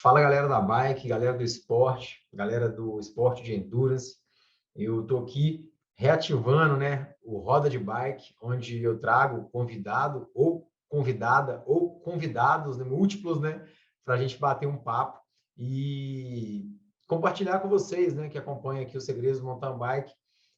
Fala, galera da bike, galera do esporte, galera do esporte de endurance. Eu estou aqui reativando, né, o Roda de Bike, onde eu trago convidado ou convidada ou convidados, né, múltiplos, né, para a gente bater um papo e compartilhar com vocês, né, que acompanham aqui os Segredos do Mountain Bike,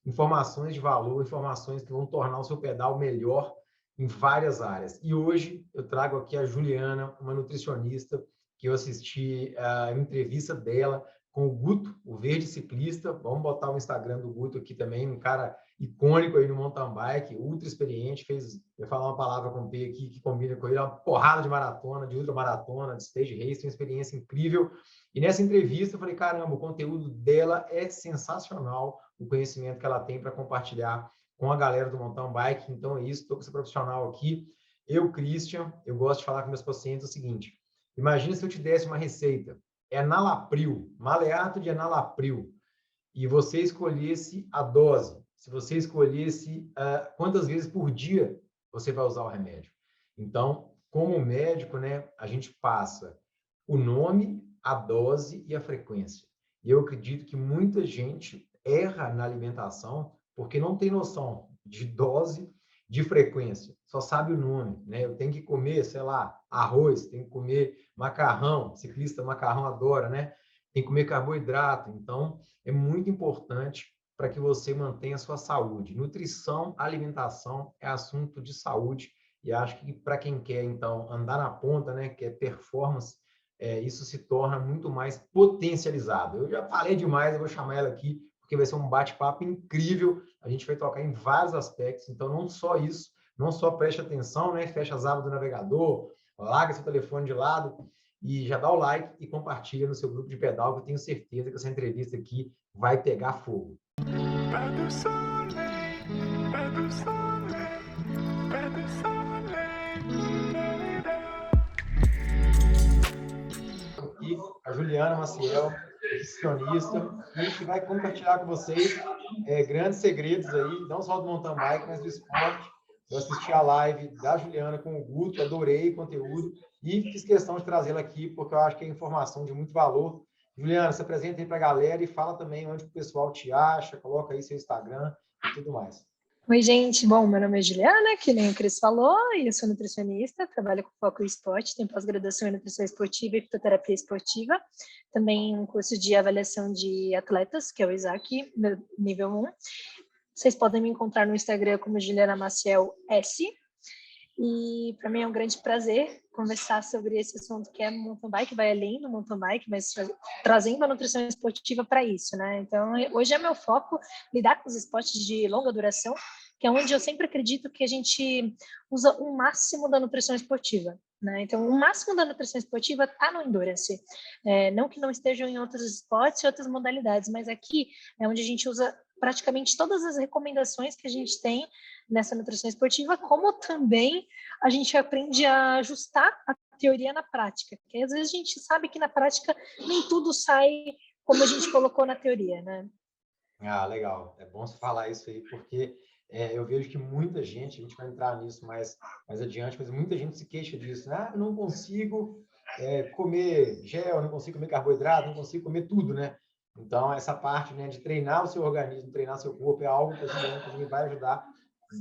informações de valor, informações que vão tornar o seu pedal melhor em várias áreas. E hoje eu trago aqui a Juliana, uma nutricionista, que eu assisti a entrevista dela com o Guto, o verde ciclista. Vamos botar o Instagram do Guto aqui também, um cara icônico aí no mountain bike, ultra experiente, eu falar uma palavra com o P aqui que combina com ele, uma porrada de maratona, de ultramaratona, de stage race, uma experiência incrível. E nessa entrevista eu falei, caramba, o conteúdo dela é sensacional, o conhecimento que ela tem para compartilhar com a galera do mountain bike. Então é isso, estou com esse profissional aqui. Eu, Christian, eu gosto de falar com meus pacientes o seguinte: imagina se eu te desse uma receita, enalapril, maleato de enalapril, e você escolhesse a dose, se você escolhesse quantas vezes por dia você vai usar o remédio. Então, como médico, né, a gente passa o nome, a dose e a frequência. E eu acredito que muita gente erra na alimentação porque não tem noção de dose, de frequência, só sabe o nome, né? Eu tenho que comer, sei lá, arroz, tenho que comer macarrão, ciclista macarrão adora, né? Tem que comer carboidrato. Então, é muito importante para que você mantenha a sua saúde. Nutrição, alimentação é assunto de saúde e acho que para quem quer, então, andar na ponta, né, que é performance, isso se torna muito mais potencializado. Eu já falei demais, eu vou chamar ela aqui, porque vai ser um bate-papo incrível. A gente vai tocar em vários aspectos, então não só isso, não só preste atenção, né, fecha as abas do navegador, larga seu telefone de lado e já dá o like e compartilha no seu grupo de pedal, que eu tenho certeza que essa entrevista aqui vai pegar fogo. Aqui a Juliana Maciel, nutricionista, e que vai compartilhar com vocês grandes segredos aí, não só do mountain bike, mas do esporte. Eu assisti a live da Juliana com o Guto, adorei o conteúdo e fiz questão de trazê-la aqui, porque eu acho que é informação de muito valor. Juliana, se apresenta aí para a galera e fala também onde o pessoal te acha, coloca aí seu Instagram e tudo mais. Oi, gente. Bom, meu nome é Juliana, que nem o Cris falou, e eu sou nutricionista, trabalho com foco em esporte, tenho pós-graduação em nutrição esportiva e fitoterapia esportiva, também um curso de avaliação de atletas, que é o ISAC, nível 1. Vocês podem me encontrar no Instagram como Juliana Maciel S. E para mim é um grande prazer conversar sobre esse assunto que é mountain bike, vai além do mountain bike, mas trazendo a nutrição esportiva para isso, né? Então, hoje é meu foco lidar com os esportes de longa duração, que é onde eu sempre acredito que a gente usa o máximo da nutrição esportiva, né? Então, o máximo da nutrição esportiva está no endurance. Não que não estejam em outros esportes e outras modalidades, mas aqui é onde a gente usa praticamente todas as recomendações que a gente tem nessa nutrição esportiva, como também a gente aprende a ajustar a teoria na prática, porque às vezes a gente sabe que na prática nem tudo sai como a gente colocou na teoria, né? Ah, legal. É bom você falar isso aí, porque eu vejo que muita gente, a gente vai entrar nisso mais adiante, mas muita gente se queixa disso, né? Ah, eu não consigo comer gel, não consigo comer carboidrato, não consigo comer tudo, né? Então, essa parte, né, de treinar o seu organismo, treinar seu corpo, é algo que a Juliana também vai ajudar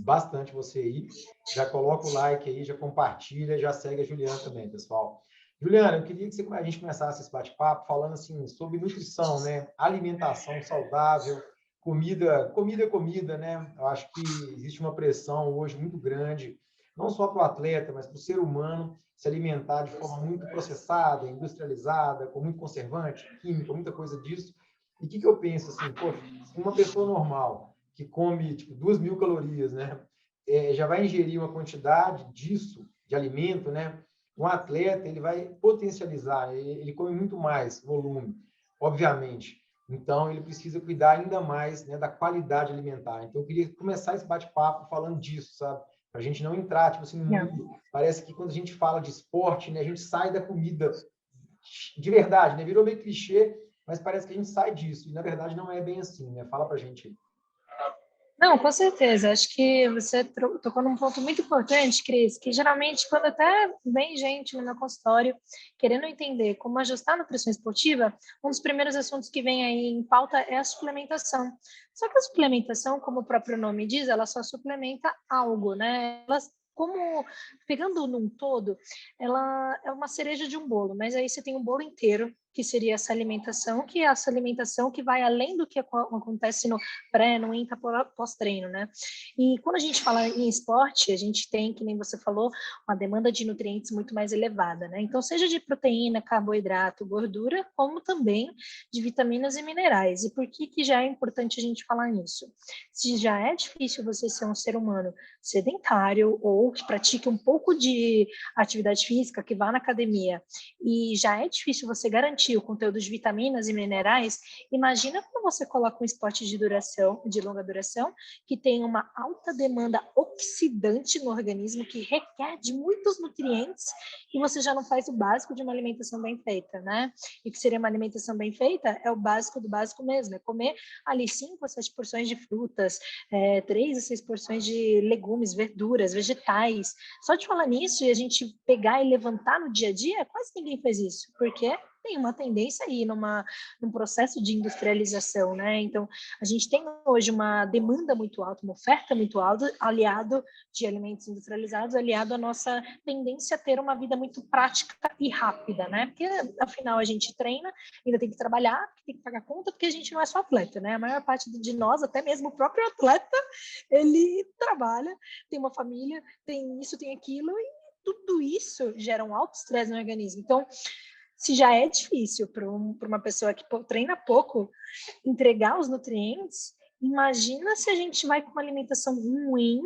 bastante você aí. Já coloca o like aí, já compartilha, já segue a Juliana também, pessoal. Juliana, eu queria que a gente começasse esse bate-papo falando assim sobre nutrição, né? Alimentação saudável, comida, né? Eu acho que existe uma pressão hoje muito grande, não só para o atleta, mas para o ser humano se alimentar de forma muito processada, industrializada, com muito conservante, química, muita coisa disso. E o que eu penso assim, poxa, uma pessoa normal que come tipo 2.000 calorias, né? Já vai ingerir uma quantidade disso, de alimento, né? Um atleta, ele vai potencializar, ele come muito mais volume, obviamente. Então, ele precisa cuidar ainda mais, né, da qualidade alimentar. Então, eu queria começar esse bate-papo falando disso, sabe? Para a gente não entrar, tipo assim, no mundo. Parece que quando a gente fala de esporte, né, a gente sai da comida de verdade, né? Virou meio clichê, mas parece que a gente sai disso. E, na verdade, não é bem assim, né? Fala para a gente aí. Não, com certeza. Acho que você tocou num ponto muito importante, Cris, que geralmente quando até vem gente no meu consultório querendo entender como ajustar a nutrição esportiva, um dos primeiros assuntos que vem aí em pauta é a suplementação. Só que a suplementação, como o próprio nome diz, ela só suplementa algo, né? Ela, como pegando num todo, ela é uma cereja de um bolo, mas aí você tem um bolo inteiro, que seria essa alimentação, que é essa alimentação que vai além do que acontece no pré, no intra, pós-treino, né? E quando a gente fala em esporte, a gente tem, que nem você falou, uma demanda de nutrientes muito mais elevada, né? Então, seja de proteína, carboidrato, gordura, como também de vitaminas e minerais. E por que que já é importante a gente falar nisso? Se já é difícil você ser um ser humano sedentário ou que pratique um pouco de atividade física, que vá na academia, e já é difícil você garantir o conteúdo de vitaminas e minerais, imagina quando você coloca um esporte de duração, de longa duração, que tem uma alta demanda oxidante no organismo, que requer de muitos nutrientes, e você já não faz o básico de uma alimentação bem feita, né? E o que seria uma alimentação bem feita é o básico do básico mesmo, é comer ali 5 a 7 porções de frutas, 3 a 6 porções de legumes, verduras, vegetais. Só de falar nisso e a gente pegar e levantar no dia a dia, quase ninguém faz isso, porque tem uma tendência aí num processo de industrialização, né? Então, a gente tem hoje uma demanda muito alta, uma oferta muito alta, aliado de alimentos industrializados, aliado à nossa tendência a ter uma vida muito prática e rápida, né? Porque, afinal, a gente treina, ainda tem que trabalhar, tem que pagar conta, porque a gente não é só atleta, né? A maior parte de nós, até mesmo o próprio atleta, ele trabalha, tem uma família, tem isso, tem aquilo, e tudo isso gera um alto estresse no organismo. Então, se já é difícil para uma pessoa que treina pouco entregar os nutrientes, imagina se a gente vai com uma alimentação ruim,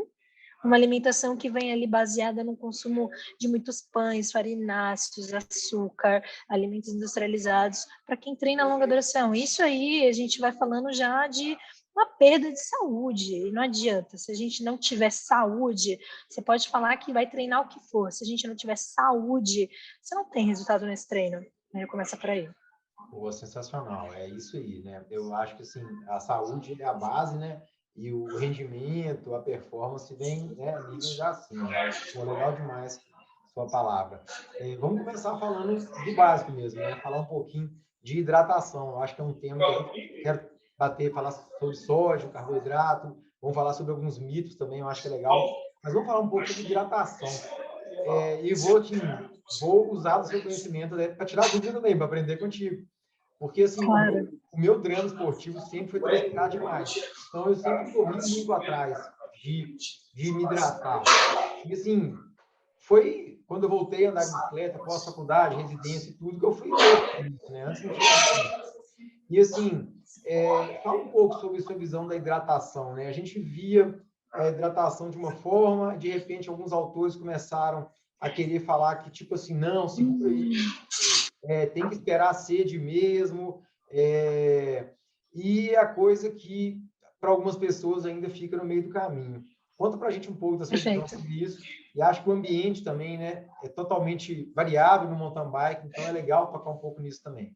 uma alimentação que vem ali baseada no consumo de muitos pães, farináceos, açúcar, alimentos industrializados, para quem treina a longa duração. Isso aí a gente vai falando já de uma perda de saúde, e não adianta. Se a gente não tiver saúde, você pode falar que vai treinar o que for. Se a gente não tiver saúde, você não tem resultado nesse treino. Né? Começa por aí. Pô, sensacional, é isso aí, né? Eu acho que assim, a saúde é a base, né? E o rendimento, a performance vem, né, níveis acima, né? Pô, legal demais sua palavra. Vamos começar falando do básico mesmo, né? Falar um pouquinho de hidratação. Eu acho que é um tema que a gente quer bater, falar sobre sódio, carboidrato, vamos falar sobre alguns mitos também, eu acho que é legal. Mas vamos falar um pouco sobre hidratação. E vou usar do seu conhecimento, né, para tirar dúvida também, para aprender contigo. Porque, assim, Claro. o meu drama esportivo sempre foi transpirar demais. Então, eu sempre corri muito atrás de me hidratar. E, assim, foi quando eu voltei a andar de bicicleta, pós-faculdade, residência e tudo, que eu fui louco por isso, né? Antes não tinha isso. E, assim, fala um pouco sobre sua visão da hidratação, né? A gente via a hidratação de uma forma, de repente, alguns autores começaram a querer falar que, tipo assim, não, segura aí, tem que esperar a sede mesmo, e a coisa que para algumas pessoas ainda fica no meio do caminho. Conta para a gente um pouco da sua visão Perfeito. sobre isso, e acho que o ambiente também, né, é totalmente variável no mountain bike, então é legal tocar um pouco nisso também.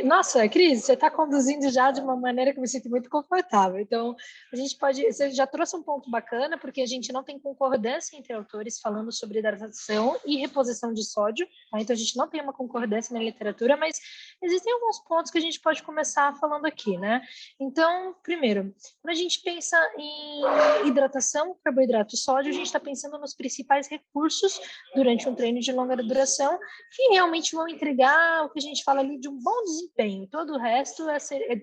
Nossa, Cris, você está conduzindo já de uma maneira que eu me sinto muito confortável. Então, a gente pode. Você já trouxe um ponto bacana, porque a gente não tem concordância entre autores falando sobre hidratação e reposição de sódio. Tá? Então, a gente não tem uma concordância na literatura, mas existem alguns pontos que a gente pode começar falando aqui, né? Então, primeiro, quando a gente pensa em hidratação, carboidrato e sódio, a gente está pensando nos principais recursos durante um treino de longa duração que realmente vão entregar o que a gente fala ali de um bom desempenho. Todo o resto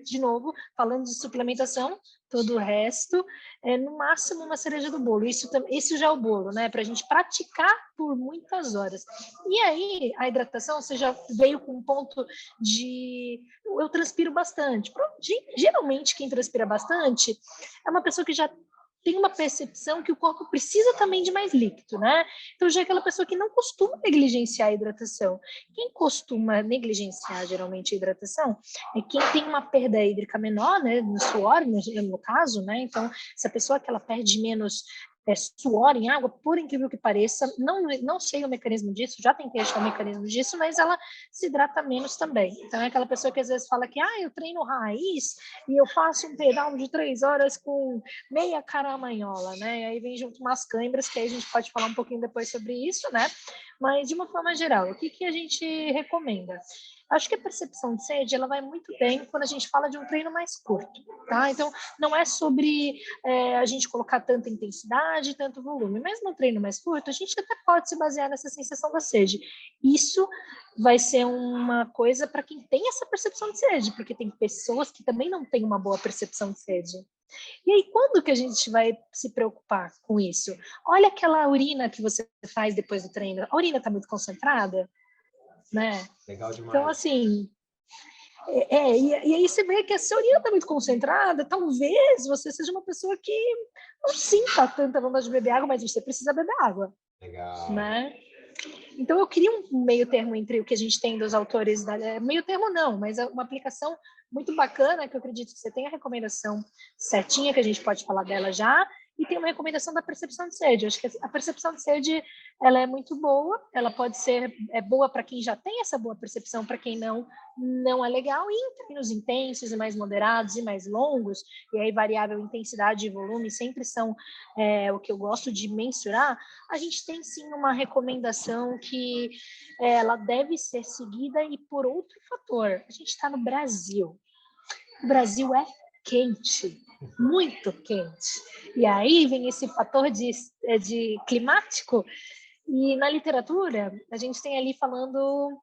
de novo, falando de suplementação, todo o resto é no máximo uma cereja do bolo. Isso já é o bolo, né? Para a gente praticar por muitas horas. E aí, a hidratação, você já veio com um ponto de eu transpiro bastante. Geralmente, quem transpira bastante é uma pessoa que já tem uma percepção que o corpo precisa também de mais líquido, né? Então, já é aquela pessoa que não costuma negligenciar a hidratação. Quem costuma negligenciar, geralmente, a hidratação é quem tem uma perda hídrica menor, né? No suor, no caso, né? Então, se a pessoa que ela perde menos suor em água, por incrível que pareça, não sei o mecanismo disso, já tentei achar o mecanismo disso, mas ela se hidrata menos também. Então é aquela pessoa que às vezes fala que eu treino raiz e eu faço um pedal de 3 horas com meia caramanhola, né? E aí vem junto umas câimbras, que aí a gente pode falar um pouquinho depois sobre isso, né? Mas de uma forma geral, o que a gente recomenda? Acho que a percepção de sede, ela vai muito bem quando a gente fala de um treino mais curto, tá? Então, não é sobre a gente colocar tanta intensidade, tanto volume, mas no treino mais curto, a gente até pode se basear nessa sensação da sede. Isso vai ser uma coisa para quem tem essa percepção de sede, porque tem pessoas que também não têm uma boa percepção de sede. E aí, quando que a gente vai se preocupar com isso? Olha aquela urina que você faz depois do treino. A urina está muito concentrada, né? Legal Então, demais. assim, e aí você vê que a sua urina está muito concentrada, talvez você seja uma pessoa que não sinta tanta vontade de beber água, mas você precisa beber água, Legal. né? Então, eu queria um meio termo entre o que a gente tem dos autores, meio termo não, mas uma aplicação muito bacana, que eu acredito que você tem a recomendação certinha, que a gente pode falar dela já, e tem uma recomendação da percepção de sede. Eu acho que a percepção de sede, ela é muito boa, ela pode ser boa para quem já tem essa boa percepção, para quem não é legal, e em treinos intensos e mais moderados e mais longos, e aí variável intensidade e volume sempre são o que eu gosto de mensurar, a gente tem sim uma recomendação que ela deve ser seguida e por outro fator. A gente está no Brasil. O Brasil é quente, muito quente. E aí vem esse fator de climático. E na literatura, a gente tem ali falando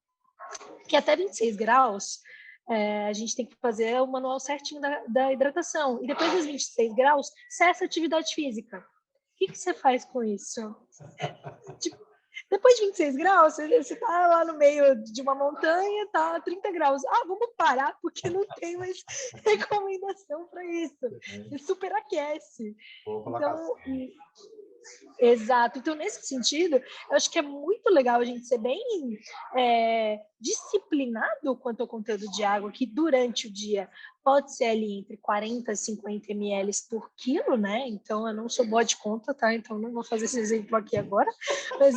que até 26 graus a gente tem que fazer o manual certinho da hidratação. E depois dos 26 graus, cessa a atividade física. O que você faz com isso? Tipo, depois de 26 graus, você está lá no meio de uma montanha, tá 30 graus. Vamos parar, porque não tem mais recomendação para isso. Você superaquece. Então, exato. Então, nesse sentido, eu acho que é muito legal a gente ser bem disciplinado quanto ao conteúdo de água, que durante o dia pode ser ali entre 40 e 50 ml por quilo, né? Então, eu não sou boa de conta, tá? Então, não vou fazer esse exemplo aqui agora, mas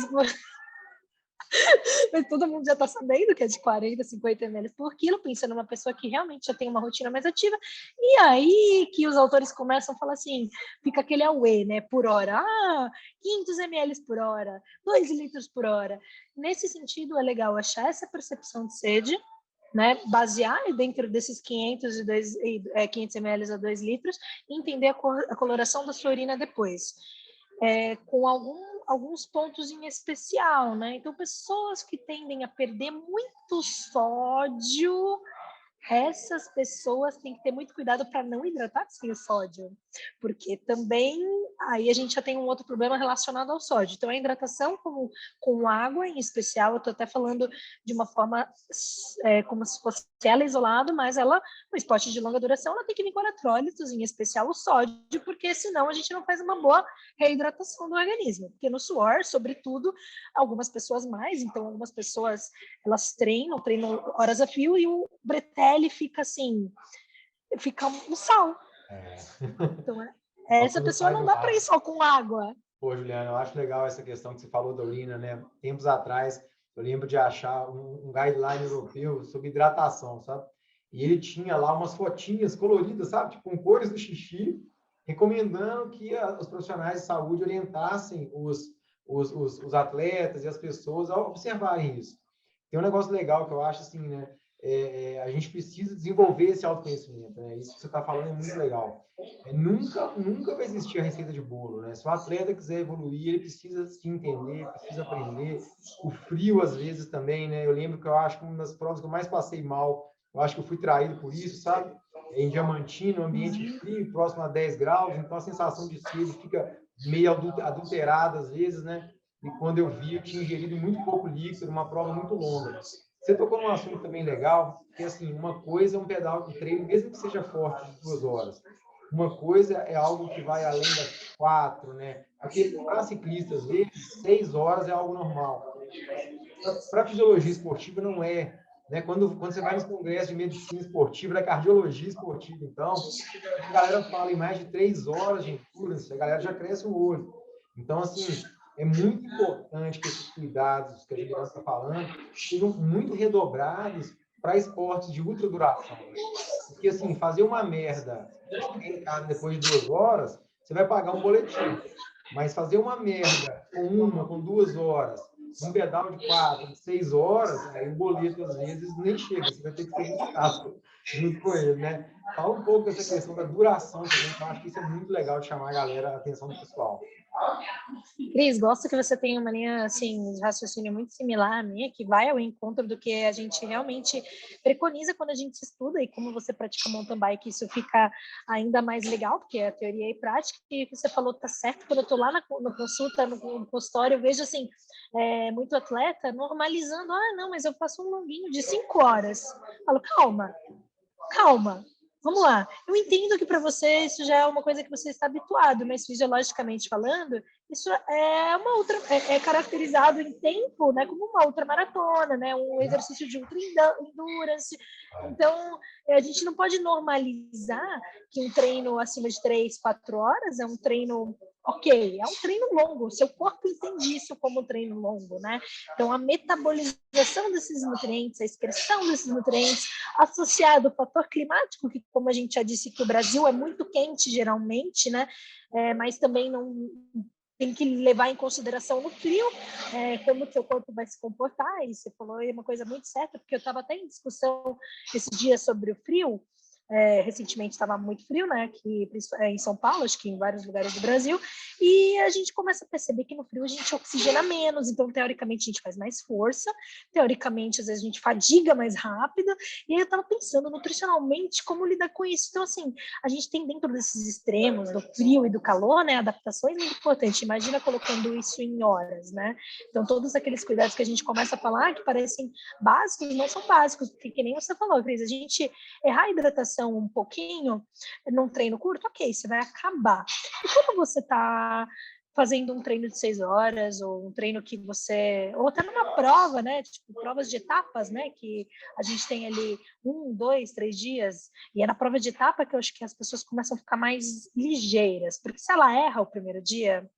todo mundo já está sabendo que é de 40, 50 ml por quilo, pensando numa pessoa que realmente já tem uma rotina mais ativa. E aí que os autores começam a falar assim, fica aquele auê, né, por hora. 500 ml por hora, 2 litros por hora. Nesse sentido, é legal achar essa percepção de sede, né, basear dentro desses 500 ml a 2 litros e entender a coloração da sua urina depois. Com alguns pontos em especial, né? Então, pessoas que tendem a perder muito sódio, essas pessoas têm que ter muito cuidado para não hidratar sem o sódio, porque também aí a gente já tem um outro problema relacionado ao sódio. Então, a hidratação com água, em especial, eu estou até falando de uma forma como se fosse ela isolado, mas ela, no esporte de longa duração, ela tem que vir com eletrólitos, em especial o sódio, porque senão a gente não faz uma boa reidratação do organismo. Porque no suor, sobretudo, algumas pessoas mais, então algumas pessoas elas treinam horas a fio e o bretelle fica assim, fica um sal. Então, essa pessoa não dá para ir só com água. Pô, Juliana, eu acho legal essa questão que você falou da urina, né? Tempos atrás, eu lembro de achar um guideline europeu sobre hidratação, sabe? E ele tinha lá umas fotinhas coloridas, sabe? Tipo, com cores do xixi, recomendando que os profissionais de saúde orientassem os atletas e as pessoas a observarem isso. Tem um negócio legal que eu acho assim, né? A gente precisa desenvolver esse autoconhecimento, né? Isso que você está falando é muito legal. Nunca vai existir a receita de bolo, né? Se o atleta quiser evoluir, ele precisa se entender, precisa aprender. O frio, às vezes, também, né? Eu lembro que eu acho que uma das provas que eu mais passei mal, eu acho que eu fui traído por isso, sabe? Em Diamantina, um ambiente frio, próximo a 10 graus, então a sensação de sede fica meio adulterada, às vezes, né? E quando eu vi, eu tinha ingerido muito pouco líquido, uma prova muito longa. Você tocou num assunto também legal, que assim, uma coisa é um pedal de treino, mesmo que seja forte, de 2 horas. Uma coisa é algo que vai além das 4, né? Porque para ciclistas, às vezes, 6 horas é algo normal. Para a fisiologia esportiva, não é. Né? Quando você vai nos congressos de medicina esportiva, da cardiologia esportiva, então, a galera fala em mais de 3 horas de endurance, a galera já cresce o olho. Então, assim, é muito importante que esses cuidados que a Juliana está falando sejam muito redobrados para esportes de ultra duração. Porque, assim, fazer uma merda, chegar em casa depois de 2 horas, você vai pagar um boletim. Mas fazer uma merda com 2 horas, um pedal de 4, de 6 horas, aí o boleto, às vezes, nem chega. Você vai ter que ser buscado junto com ele, né? Fala um pouco dessa questão da duração também, que eu acho que isso é muito legal de chamar a atenção do pessoal. Cris, gosto que você tem uma linha assim, de raciocínio muito similar à minha, que vai ao encontro do que a gente realmente preconiza quando a gente estuda, e como você pratica mountain bike, isso fica ainda mais legal, porque é a teoria e prática, e o que você falou tá certo. Quando eu estou lá no consulta, no consultório, eu vejo assim, muito atleta normalizando, não, mas eu faço um longuinho de 5 horas. Eu falo, calma, vamos lá. Eu entendo que para você isso já é uma coisa que você está habituado, mas fisiologicamente falando, isso é uma outra, é caracterizado em tempo, né, como uma outra maratona, né, um exercício de ultra endurance. Então, a gente não pode normalizar que um treino acima de 3, 4 horas é um treino ok, é um treino longo, seu corpo entende isso como um treino longo, né? Então, a metabolização desses nutrientes, a excreção desses nutrientes, associado ao fator climático, que, como a gente já disse, que o Brasil é muito quente, geralmente, né? Mas também não tem que levar em consideração no frio, como o seu corpo vai se comportar, e você falou uma coisa muito certa, porque eu estava até em discussão esses dias sobre o frio. Recentemente estava muito frio, né, aqui em São Paulo, acho que em vários lugares do Brasil, e a gente começa a perceber que no frio a gente oxigena menos, então teoricamente a gente faz mais força, teoricamente às vezes a gente fadiga mais rápido, e aí eu estava pensando nutricionalmente como lidar com isso. Então, assim, a gente tem dentro desses extremos, do frio e do calor, né, adaptações muito importantes. Imagina colocando isso em horas, né? Então, todos aqueles cuidados que a gente começa a falar, que parecem básicos, não são básicos, porque que nem você falou, Cris, a gente errar a hidratação um pouquinho num treino curto, ok, você vai acabar. E quando você está fazendo um treino de 6 horas, ou um treino que você, ou até numa prova, né, tipo provas de etapas, né, que a gente tem ali 1, 2, 3 dias, e é na prova de etapa que eu acho que as pessoas começam a ficar mais ligeiras, porque se ela erra o primeiro dia,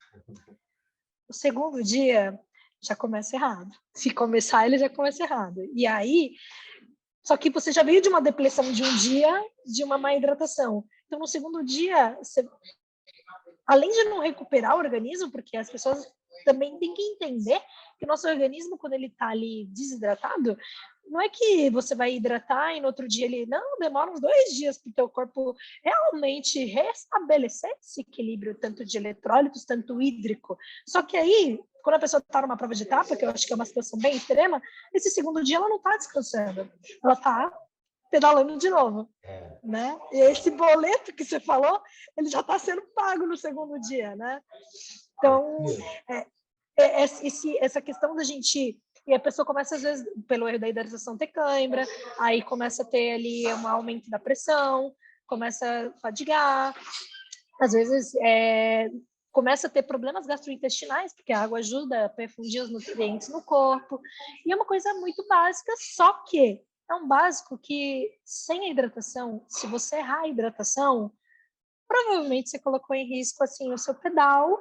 o segundo dia já começa errado. Se começar, ele já começa errado. E aí, só que você já veio de uma depressão de um dia, de uma má hidratação. Então, no segundo dia, você, além de não recuperar o organismo, porque as pessoas também têm que entender que o nosso organismo, quando ele está ali desidratado, não é que você vai hidratar e no outro dia ele... Não, demora uns 2 dias para o teu corpo realmente restabelecer esse equilíbrio, tanto de eletrólitos, tanto hídrico. Só que aí, quando a pessoa está numa prova de etapa, que eu acho que é uma situação bem extrema, esse segundo dia ela não está descansando. Ela está pedalando de novo. Né? E esse boleto que você falou, ele já está sendo pago no segundo dia, né? Então, essa questão da gente... E a pessoa começa, às vezes, pelo erro da hidratação, ter cãibra, aí começa a ter ali um aumento da pressão, começa a fadigar, às vezes começa a ter problemas gastrointestinais, porque a água ajuda a perfundir os nutrientes no corpo, e é uma coisa muito básica, só que é um básico que, sem a hidratação, se você errar a hidratação, provavelmente você colocou em risco assim o seu pedal,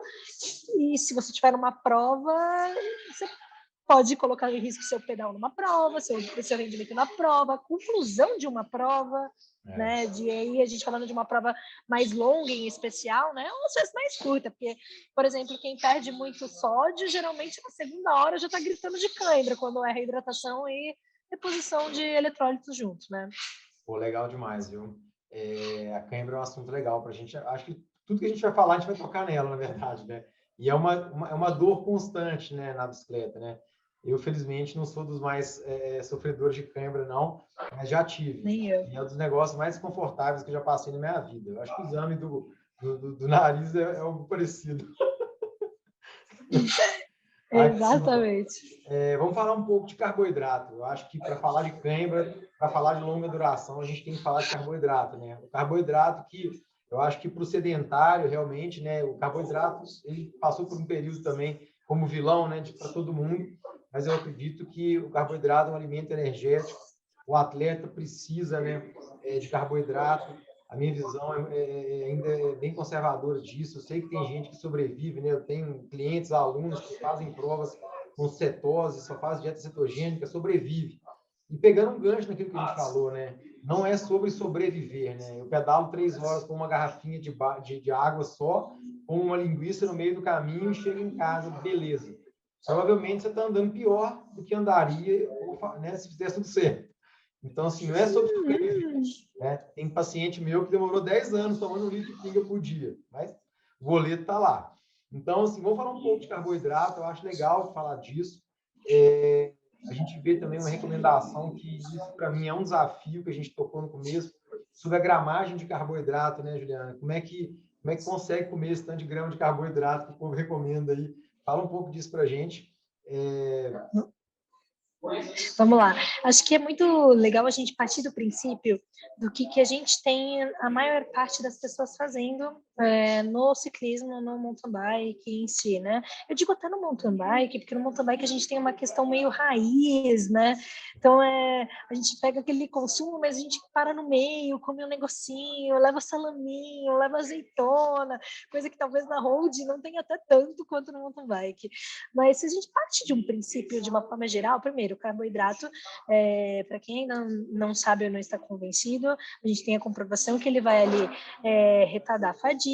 e se você tiver numa prova, você pode colocar em risco seu pedal numa prova, seu rendimento na prova, a conclusão de uma prova, né? De aí a gente falando de uma prova mais longa em especial, né? Ou às vezes mais curta, porque, por exemplo, quem perde muito sódio, geralmente na segunda hora já está gritando de cãibra quando erra hidratação e reposição de eletrólitos juntos, né? Pô, legal demais, viu? A cãibra é um assunto legal para a gente. Acho que tudo que a gente vai falar, a gente vai tocar nela, na verdade, né? E é uma dor constante, né, na bicicleta, né? Eu, felizmente, não sou dos mais sofredores de cãibra, não, mas já tive. Nem eu. E é um dos negócios mais desconfortáveis que eu já passei na minha vida. Eu acho que o exame do nariz é algo parecido. Exatamente. Vamos falar um pouco de carboidrato. Eu acho que para falar de cãibra, para falar de longa duração, a gente tem que falar de carboidrato, né? O carboidrato que eu acho que para o sedentário, realmente, né? O carboidrato, ele passou por um período também como vilão, né? Para todo mundo, mas eu acredito que o carboidrato é um alimento energético. O atleta precisa, né? De carboidrato. A minha visão ainda é bem conservadora disso. Eu sei que tem gente que sobrevive, né? Eu tenho clientes, alunos que fazem provas com cetose, só faz dieta cetogênica, sobrevive. E pegando um gancho naquilo que a gente falou, né? Não é sobre sobreviver, né? Eu pedalo 3 horas com uma garrafinha de água só, com uma linguiça no meio do caminho e chego em casa, beleza. Provavelmente você está andando pior do que andaria, né, se fizesse tudo certo. Então, assim, não é sobre sobreviver, né? Tem paciente meu que demorou 10 anos tomando 1 litro de pinga por dia, mas o boleto está lá. Então, assim, vamos falar um pouco de carboidrato, eu acho legal falar disso. A gente vê também uma recomendação que isso, para mim, é um desafio que a gente tocou no começo, sobre a gramagem de carboidrato, né, Juliana? Como é que consegue comer esse tanto de grama de carboidrato que o povo recomenda aí? Fala um pouco disso para a gente. Vamos lá. Acho que é muito legal a gente partir do princípio do que a gente tem a maior parte das pessoas fazendo no ciclismo, no mountain bike em si, né? Eu digo até no mountain bike, porque no mountain bike a gente tem uma questão meio raiz, né? Então, a gente pega aquele consumo, mas a gente para no meio, come um negocinho, leva salaminho, leva azeitona, coisa que talvez na road não tenha até tanto quanto no mountain bike. Mas se a gente parte de um princípio, de uma forma geral, primeiro, o carboidrato, para quem não sabe ou não está convencido, a gente tem a comprovação que ele vai ali retardar a fadiga,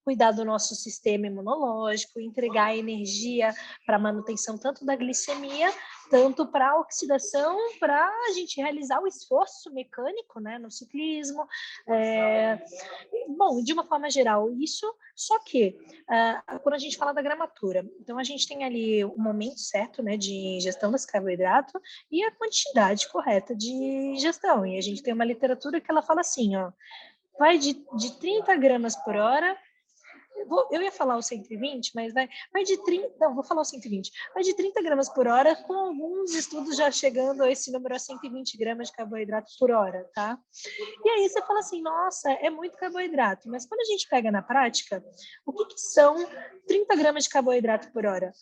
cuidar do nosso sistema imunológico, entregar energia para a manutenção tanto da glicemia, tanto para a oxidação, para a gente realizar o esforço mecânico, né, no ciclismo. Bom, de uma forma geral, isso, só que quando a gente fala da gramatura, então a gente tem ali o momento certo, né, de ingestão desse carboidrato e a quantidade correta de ingestão. E a gente tem uma literatura que ela fala assim, ó, vai de 30 gramas por hora. Eu ia falar o 120, mas vai de 30, não, vou falar o 120. Vai de 30 gramas por hora, com alguns estudos já chegando a esse número a 120 gramas de carboidrato por hora, tá? E aí você fala assim, nossa, é muito carboidrato. Mas quando a gente pega na prática, o que são 30 gramas de carboidrato por hora?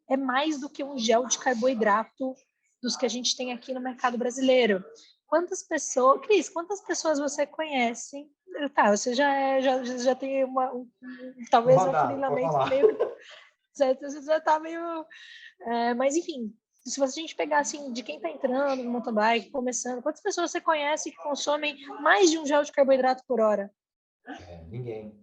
É mais do que um gel de carboidrato dos que a gente tem aqui no mercado brasileiro. Quantas pessoas, Cris, quantas pessoas você conhece? Tá, você já tem talvez um funilamento meio... Você já tá meio... mas, enfim, se a gente pegar, assim, de quem está entrando no mountain bike, começando, quantas pessoas você conhece que consomem mais de um gel de carboidrato por hora? Ninguém.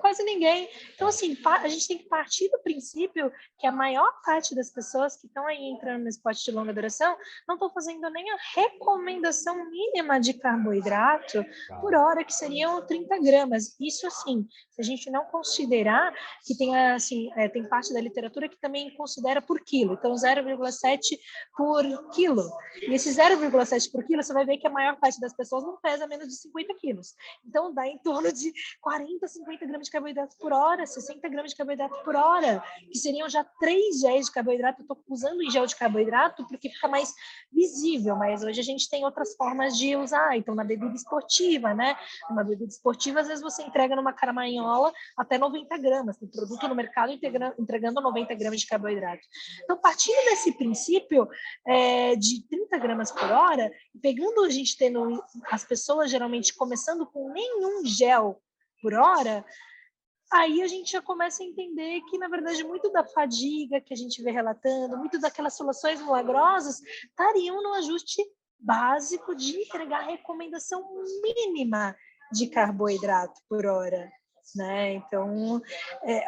Quase ninguém. Então, assim, a gente tem que partir do princípio que a maior parte das pessoas que estão aí entrando no esporte de longa duração não estão fazendo nem a recomendação mínima de carboidrato por hora, que seriam 30 gramas. Isso, assim, se a gente não considerar que tem, assim, tem parte da literatura que também considera por quilo. Então, 0,7 por quilo. E esse 0,7 por quilo, você vai ver que a maior parte das pessoas não pesa menos de 50 quilos. Então, dá em torno de 40, 50 gramas de carboidrato por hora, 60 gramas de carboidrato por hora, que seriam já 3 géis de carboidrato. Eu estou usando o gel de carboidrato porque fica mais visível, mas hoje a gente tem outras formas de usar. Então, na bebida esportiva, né? Uma bebida esportiva, às vezes você entrega numa caramanhola até 90 gramas. Tem produto no mercado entregando 90 gramas de carboidrato. Então, partindo desse princípio de 30 gramas por hora, pegando a gente tendo as pessoas geralmente começando com nenhum gel por hora, aí a gente já começa a entender que, na verdade, muito da fadiga que a gente vê relatando, muito daquelas soluções milagrosas, estariam no ajuste básico de entregar a recomendação mínima de carboidrato por hora, né? Então,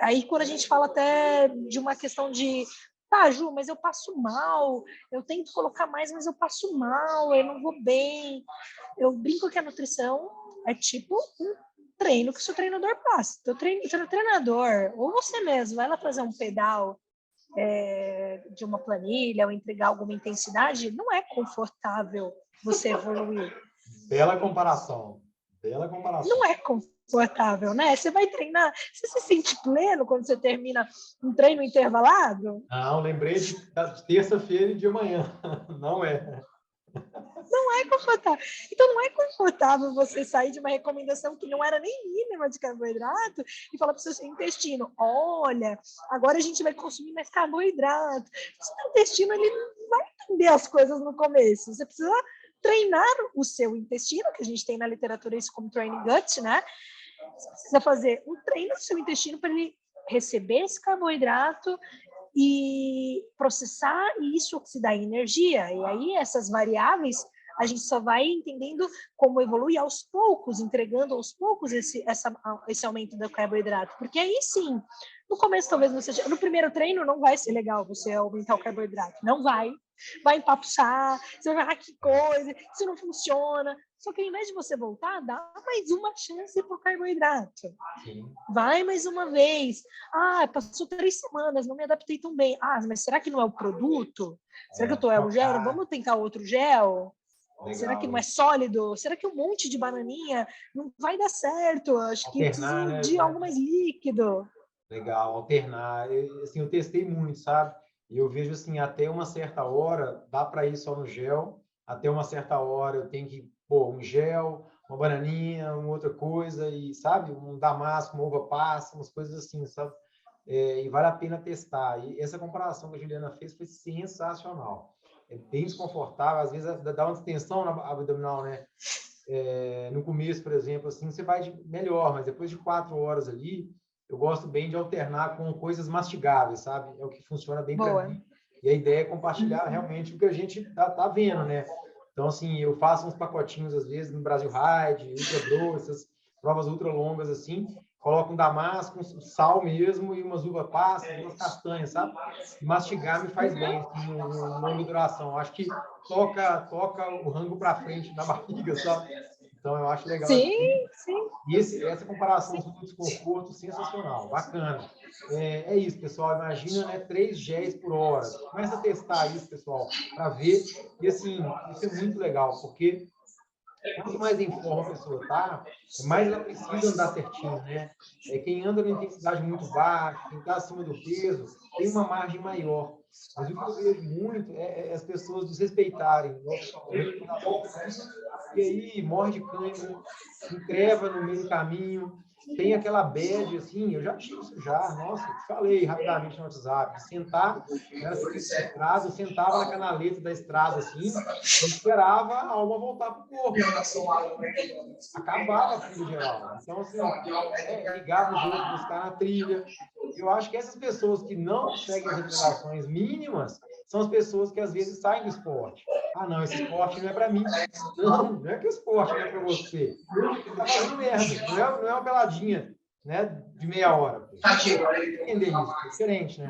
aí quando a gente fala até de uma questão de tá, Ju, mas eu passo mal, eu tento colocar mais, mas eu passo mal, eu não vou bem. Eu brinco que a nutrição é tipo um treino que o seu treinador passa. Seu treinador, ou você mesmo, vai lá fazer um pedal de uma planilha ou entregar alguma intensidade, não é confortável você evoluir. Bela comparação. Bela comparação. Não é confortável, né? Você vai treinar, você se sente pleno quando você termina um treino intervalado? Não, lembrei de terça-feira e de amanhã. Não é. Não é confortável. Então, não é confortável você sair de uma recomendação que não era nem mínima de carboidrato e falar para o seu intestino, olha, agora a gente vai consumir mais carboidrato. O seu intestino ele não vai entender as coisas no começo. Você precisa treinar o seu intestino, que a gente tem na literatura isso como training gut, né? Você precisa fazer um treino do seu intestino para ele receber esse carboidrato e processar e isso oxidar em energia. E aí essas variáveis a gente só vai entendendo como evolui aos poucos, entregando aos poucos esse aumento do carboidrato. Porque aí sim, no começo talvez não seja... No primeiro treino não vai ser legal você aumentar o carboidrato. Não vai. Vai empapuçar, você vai falar que coisa, isso não funciona. Só que ao invés de você voltar, dá mais uma chance para o carboidrato. Sim. Vai mais uma vez. Passou 3 semanas, não me adaptei tão bem. Mas será que não é o produto? Será que é o gel? Vamos tentar outro gel? Legal. Será que não é sólido? Será que um monte de bananinha não vai dar certo? Acho que precisa de algo mais líquido. Legal, alternar. Eu testei muito, sabe? E eu vejo assim, até uma certa hora, dá para ir só no gel. Até uma certa hora eu tenho que pôr um gel, uma bananinha, uma outra coisa, e sabe? Um damasco, uma uva passa, umas coisas assim, sabe? E vale a pena testar. E essa comparação que a Juliana fez foi sensacional. É bem desconfortável, às vezes dá uma distensão na abdominal, né? No começo, por exemplo, assim, você vai melhor, mas depois de 4 horas ali, eu gosto bem de alternar com coisas mastigáveis, sabe? É o que funciona bem para mim. E a ideia é compartilhar realmente o que a gente tá vendo, né? Então, assim, eu faço uns pacotinhos, às vezes, no Brasil Ride, Ultra Bro, essas provas ultra longas, assim, coloco um damasco, um sal mesmo e umas uva passa, umas castanhas, sabe? Mastigar me faz bem, assim, longa duração. Acho que toca o rango para frente na barriga, sabe? Então, eu acho legal. Sim. E essa comparação sobre o desconforto, sensacional, bacana. É isso, pessoal. Imagina, né, 3 géis por hora. Começa a testar isso, pessoal, para ver. E, assim, isso é muito legal, porque quanto mais em forma a pessoa tá, mais ela precisa andar certinho, né? Quem anda na intensidade muito baixa, quem está acima do peso, tem uma margem maior. Mas o que eu vejo muito é as pessoas desrespeitarem. E aí morre de cãibra, se encreva no meio do caminho, tem aquela bad, assim, eu já tive isso já, nossa, te falei rapidamente no WhatsApp, sentar, era ciclista de estrada, eu sentava na canaleta da estrada, assim, e esperava a alma voltar para o corpo. Acabava a trilha geral. Então, assim, ligava os outros, buscar na trilha. Eu acho que essas pessoas que não seguem as recomendações mínimas são as pessoas que, às vezes, saem do esporte. Não, esse esporte não é para mim. Não é que o esporte não é para você. Você está fazendo merda. Não é uma peladinha, né, de meia hora. Entender isso. É diferente, né?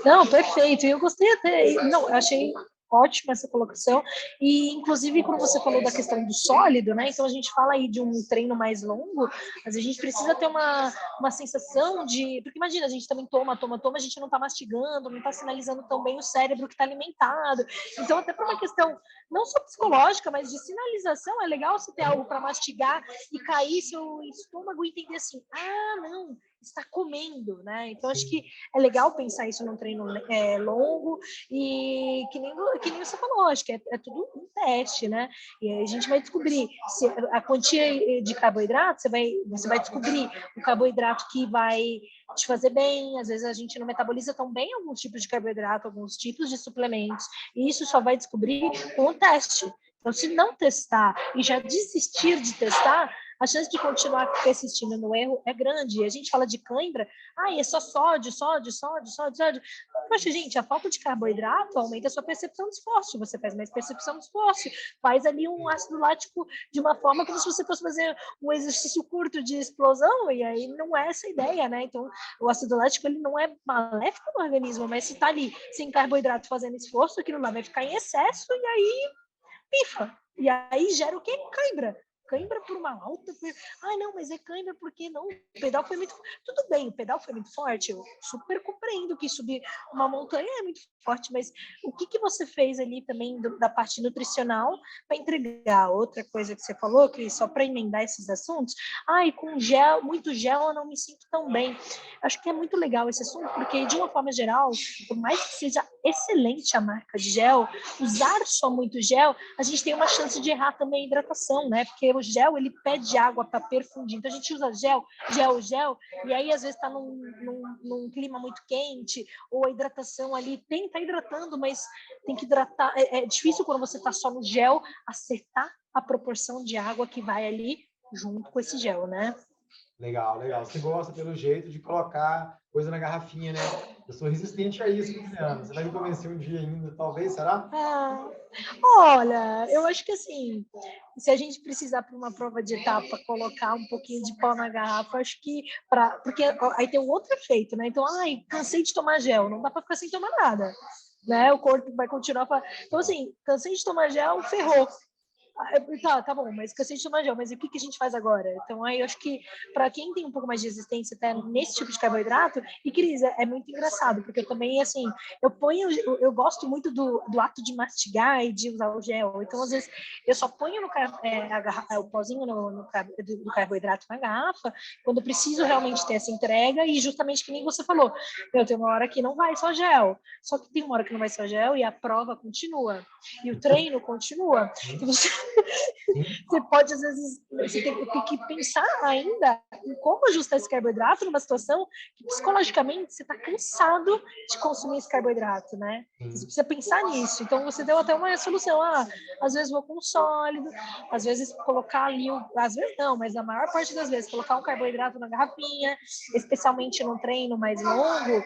Não, perfeito. Eu gostei até... Não, eu achei ótima essa colocação. E, inclusive, quando você falou da questão do sólido, né? Então, a gente fala aí de um treino mais longo, mas a gente precisa ter uma sensação de... Porque, imagina, a gente também toma, a gente não está mastigando, não está sinalizando tão bem o cérebro que está alimentado. Então, até para uma questão não só psicológica, mas de sinalização, é legal você ter algo para mastigar e cair seu estômago e entender assim, não, está comendo, né? Então, acho que é legal pensar isso num treino longo e que nem você falou, acho que é tudo um teste, né? E aí a gente vai descobrir se a quantia de carboidrato, você vai descobrir o carboidrato que vai te fazer bem, às vezes a gente não metaboliza tão bem alguns tipos de carboidrato, alguns tipos de suplementos, e isso só vai descobrir com o teste. Então, se não testar e já desistir de testar, a chance de continuar persistindo no erro é grande. E a gente fala de cãibra, é só sódio. Poxa, gente, a falta de carboidrato aumenta a sua percepção de esforço. Você faz mais percepção de esforço. Faz ali um ácido lático de uma forma como se você fosse fazer um exercício curto de explosão, e aí não é essa a ideia, né? Então, o ácido lático, ele não é maléfico no organismo, mas se está ali sem carboidrato fazendo esforço, aquilo lá vai ficar em excesso e aí pifa. E aí gera o quê? Cãibra. Cãibra por uma alta... não, mas é cãibra porque não... O pedal foi muito... Tudo bem, o pedal foi muito forte, eu super compreendo que subir uma montanha é muito forte, mas o que você fez ali também da parte nutricional para entregar? Outra coisa que você falou, que só para emendar esses assuntos, e com gel, muito gel eu não me sinto tão bem. Acho que é muito legal esse assunto, porque de uma forma geral, por mais que seja excelente a marca de gel, usar só muito gel, a gente tem uma chance de errar também a hidratação, né? Porque o gel, ele pede água para perfundir. Então, a gente usa gel, e aí, às vezes, está num clima muito quente, ou a hidratação ali, tá hidratando, mas tem que hidratar. É difícil quando você está só no gel, acertar a proporção de água que vai ali junto com esse gel, né? Legal, legal. Você gosta, pelo jeito, de colocar coisa na garrafinha, né? Eu sou resistente a isso, Juliana. Você vai me convencer um dia ainda, talvez, será? Olha, eu acho que assim, se a gente precisar para uma prova de etapa colocar um pouquinho de pó na garrafa, acho que porque aí tem um outro efeito, né? Então, cansei de tomar gel, não dá para ficar sem tomar nada, né? O corpo vai continuar. Então, assim, cansei de tomar gel, ferrou. Tá bom, mas cansei de tomar gel, mas o que a gente faz agora? Então, aí eu acho que para quem tem um pouco mais de resistência até nesse tipo de carboidrato, e Cris, é muito engraçado, porque eu também, assim, eu gosto muito do ato de mastigar e de usar o gel. Então, às vezes, eu só ponho o pozinho do carboidrato na garrafa quando eu preciso realmente ter essa entrega, e justamente que nem você falou, tem uma hora que não vai só gel, só que tem uma hora que não vai só gel e a prova continua, e o treino continua, e você pode, às vezes, você tem que pensar ainda em como ajustar esse carboidrato numa situação que psicologicamente você está cansado de consumir esse carboidrato, né? Você precisa pensar nisso. Então, você deu até uma solução. Às vezes vou com sólido, às vezes colocar ali, às vezes não, mas na maior parte das vezes, colocar um carboidrato na garrafinha, especialmente num treino mais longo,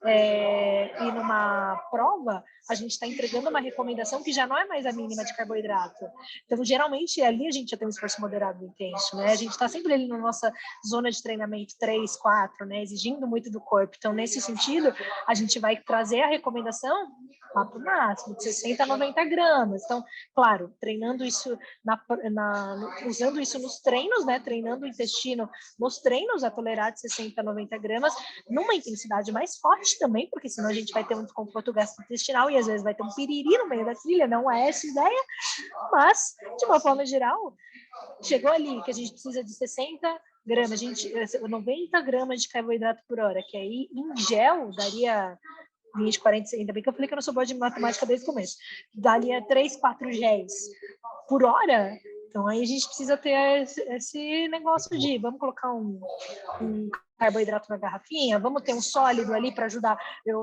e numa prova, a gente está entregando uma recomendação que já não é mais a mínima de carboidrato. Então, geralmente, ali a gente já tem um esforço moderado e intenso, né? A gente está sempre ali na nossa zona de treinamento 3, 4, né? Exigindo muito do corpo. Então, nesse sentido, a gente vai trazer a recomendação lá para o máximo, de 60 a 90 gramas. Então, claro, treinando isso, usando isso nos treinos, né? Treinando o intestino nos treinos a tolerar de 60 a 90 gramas, numa intensidade mais forte também, porque senão a gente vai ter um desconforto gastrointestinal e às vezes vai ter um piriri no meio da trilha, não é essa a ideia, mas, de uma forma geral, chegou ali que a gente precisa de 60 gramas, 90 gramas de carboidrato por hora, que aí em gel daria 20, 40, ainda bem que eu falei que eu não sou boa de matemática desde o começo, daria 3, 4 géis por hora. Então, aí a gente precisa ter esse negócio de, vamos colocar um carboidrato na garrafinha, vamos ter um sólido ali para ajudar.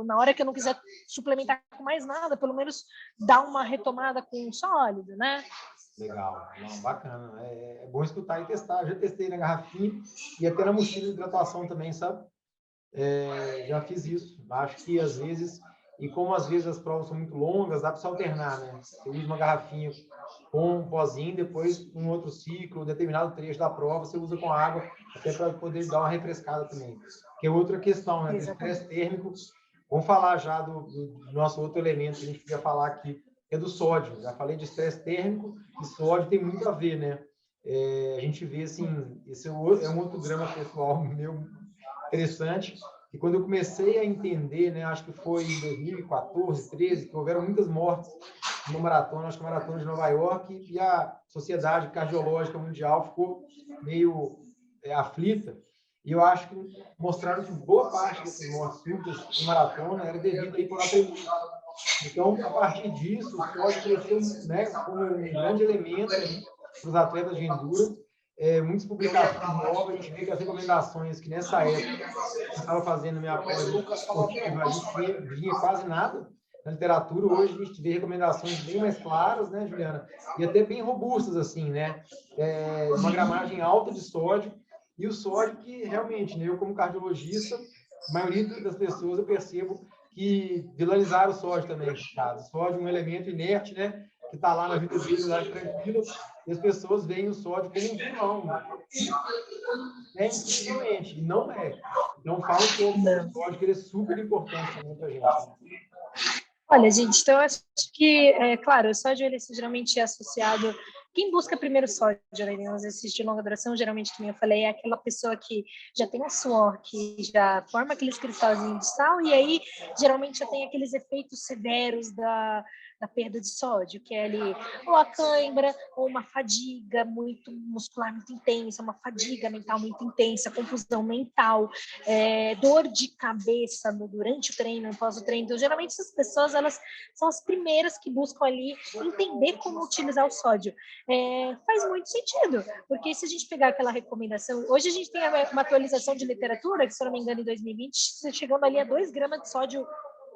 Na hora que eu não quiser suplementar com mais nada, pelo menos dar uma retomada com um sólido, né? Legal, não, bacana. É bom escutar e testar. Eu já testei na garrafinha e até na mochila de hidratação também, sabe? Já fiz isso. Acho que às vezes, e como às vezes as provas são muito longas, dá para se alternar, né? Você usa uma garrafinha com um pozinho, depois um outro ciclo, um determinado trecho da prova, você usa com água, até para poder dar uma refrescada também. Que é outra questão, né? Do estresse térmico. Vamos falar já do nosso outro elemento que a gente podia falar aqui, que é do sódio. Já falei de estresse térmico e sódio tem muito a ver, né? A gente vê, assim, esse é um outro drama pessoal meu interessante, que quando eu comecei a entender, né, acho que foi em 2014, 13, que houveram muitas mortes numa maratona, acho que a maratona de Nova York, e a Sociedade Cardiológica Mundial ficou meio aflita, e eu acho que mostraram que boa parte dessas mortes súbitas em maratona era devido à hiponatremia. Então, a partir disso, o sódio cresceu, né, como um grande elemento para os atletas de endurance. Muitas publicações novas, a gente vê que as recomendações que nessa época eu estava fazendo minha pós esportiva, a gente via quase nada na literatura. Hoje a gente vê recomendações bem mais claras, né, Juliana? E até bem robustas, assim, né? Uma gramagem alta de sódio, e o sódio que realmente, né, eu como cardiologista, a maioria das pessoas eu percebo que vilanizaram o sódio também, cara. O sódio é um elemento inerte, né? Que está lá na vida deles, lá tranquilo, e as pessoas veem o sódio como um vilão, né? Infelizmente, e não é. Então, fala um pouco sobre o sódio, que ele é super importante também para a gente. Né? Olha, gente, então eu acho que, claro, o sódio ele geralmente é associado. Quem busca primeiro sódio, né, em exercícios de longa duração, geralmente, como eu falei, é aquela pessoa que já tem um suor, que já forma aqueles cristalzinhos de sal, e aí geralmente já tem aqueles efeitos severos da perda de sódio, que é ali ou a cãibra, ou uma fadiga muito muscular muito intensa, uma fadiga mental muito intensa, confusão mental, dor de cabeça durante o treino, após o treino. Então, geralmente essas pessoas elas são as primeiras que buscam ali entender como utilizar o sódio. faz muito sentido, porque se a gente pegar aquela recomendação, hoje a gente tem uma atualização de literatura, que se eu não me engano em 2020, chegando ali a 2 gramas de sódio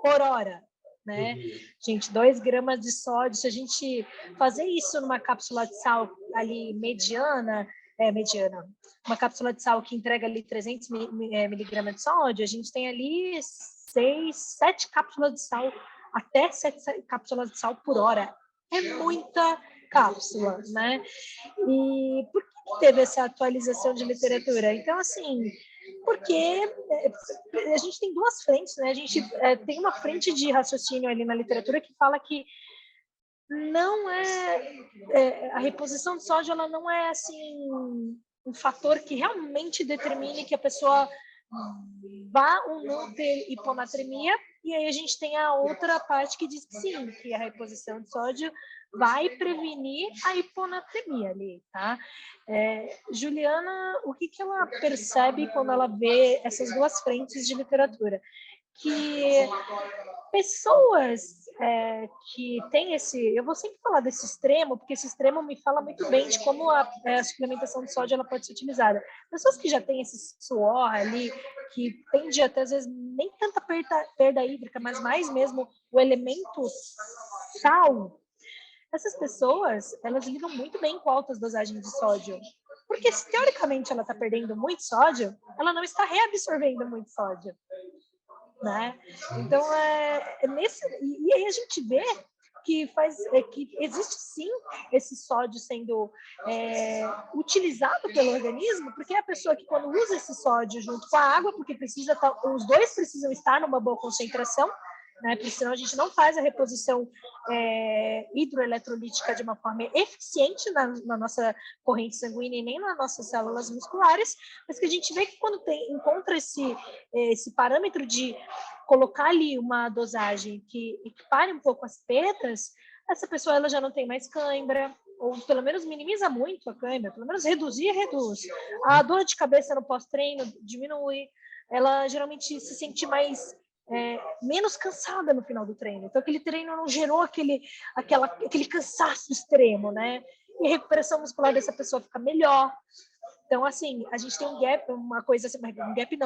por hora, né? Gente, 2 gramas de sódio, se a gente fazer isso numa cápsula de sal ali mediana, uma cápsula de sal que entrega ali 300 miligramas de sódio, a gente tem ali 7 cápsulas de sal, até 7 cápsulas de sal por hora. É muita cápsula, né? E por que teve essa atualização de literatura? Então, assim, porque a gente tem 2 frentes, né? A gente tem uma frente de raciocínio ali na literatura que fala que não a reposição de sódio, ela não é assim um fator que realmente determine que a pessoa vá ou não ter hiponatremia. E aí a gente tem a outra parte que diz que sim, que a reposição de sódio vai prevenir a hiponatremia ali, tá? Juliana, o que ela percebe quando ela vê essas 2 frentes de literatura? Que pessoas que têm eu vou sempre falar desse extremo, porque esse extremo me fala muito bem de como a suplementação de sódio ela pode ser utilizada. Pessoas que já têm esse suor ali, que tende até às vezes nem tanta perda hídrica, mas mais mesmo o elemento sal, essas pessoas, elas lidam muito bem com altas dosagens de sódio. Porque se teoricamente ela está perdendo muito sódio, ela não está reabsorvendo muito sódio. Né? Então, e aí a gente vê que existe sim esse sódio sendo utilizado pelo organismo, porque é a pessoa que quando usa esse sódio junto com a água, porque os dois precisam estar numa boa concentração, né? Porque senão a gente não faz a reposição hidroeletrolítica de uma forma eficiente na nossa corrente sanguínea e nem nas nossas células musculares, mas que a gente vê que quando encontra esse parâmetro de colocar ali uma dosagem que equipare um pouco as perdas, essa pessoa ela já não tem mais cãibra, ou pelo menos minimiza muito a cãibra, pelo menos reduz. A dor de cabeça no pós-treino diminui, ela geralmente se sente menos cansada no final do treino. Então, aquele treino não gerou aquele cansaço extremo, né? E a recuperação muscular dessa pessoa fica melhor. Então, assim, a gente tem um gap,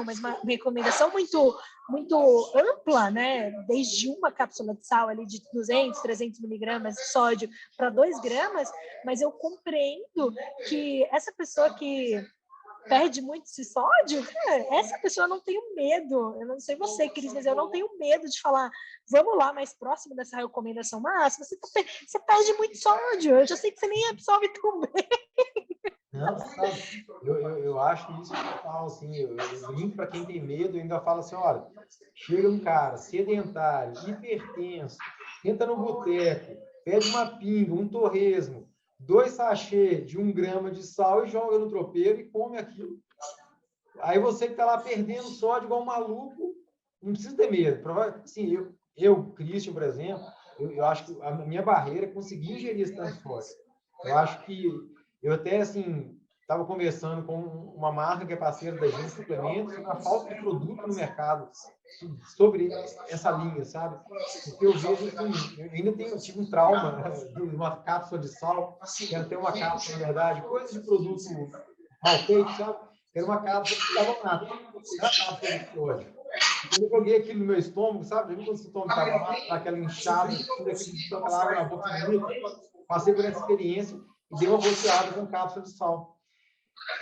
mas uma recomendação muito, muito ampla, né? Desde uma cápsula de sal ali de 200, 300 miligramas de sódio para 2 gramas, mas eu compreendo que essa pessoa que perde muito esse sódio, essa pessoa não tem medo. Eu não sei você, Cris, mas eu não tenho medo de falar, vamos lá, mais próximo dessa recomendação máxima, você perde muito sódio, eu já sei que você nem absorve tão bem. Não, sabe, eu acho isso total, assim, eu brinco para quem tem medo, eu ainda falo assim, olha, chega um cara sedentário, hipertenso, entra no boteco, pede uma pinga, um torresmo, 2 sachês de 1 grama de sal e joga no tropeiro e come aquilo. Aí você que está lá perdendo sódio igual um maluco, não precisa ter medo. Assim, Christian, por exemplo, eu acho que a minha barreira é conseguir ingerir esse tanto de sódio. Eu acho que eu até, assim, estava conversando com uma marca que é parceira da gente, suplementos, sobre a falta de produto no mercado, sobre essa linha, sabe? Porque eu vejo, assim, eu ainda tive um trauma de uma cápsula de sal, quero ter uma cápsula, na verdade, coisa de produto mal feito, sabe? Era uma cápsula que estava nada, era cápsula de sódio. Quando eu joguei aquilo no meu estômago, sabe? Quando o estômago estava lá, aquela inchada, aquela água na boca, passei por essa experiência e dei uma roteada com cápsula de sal.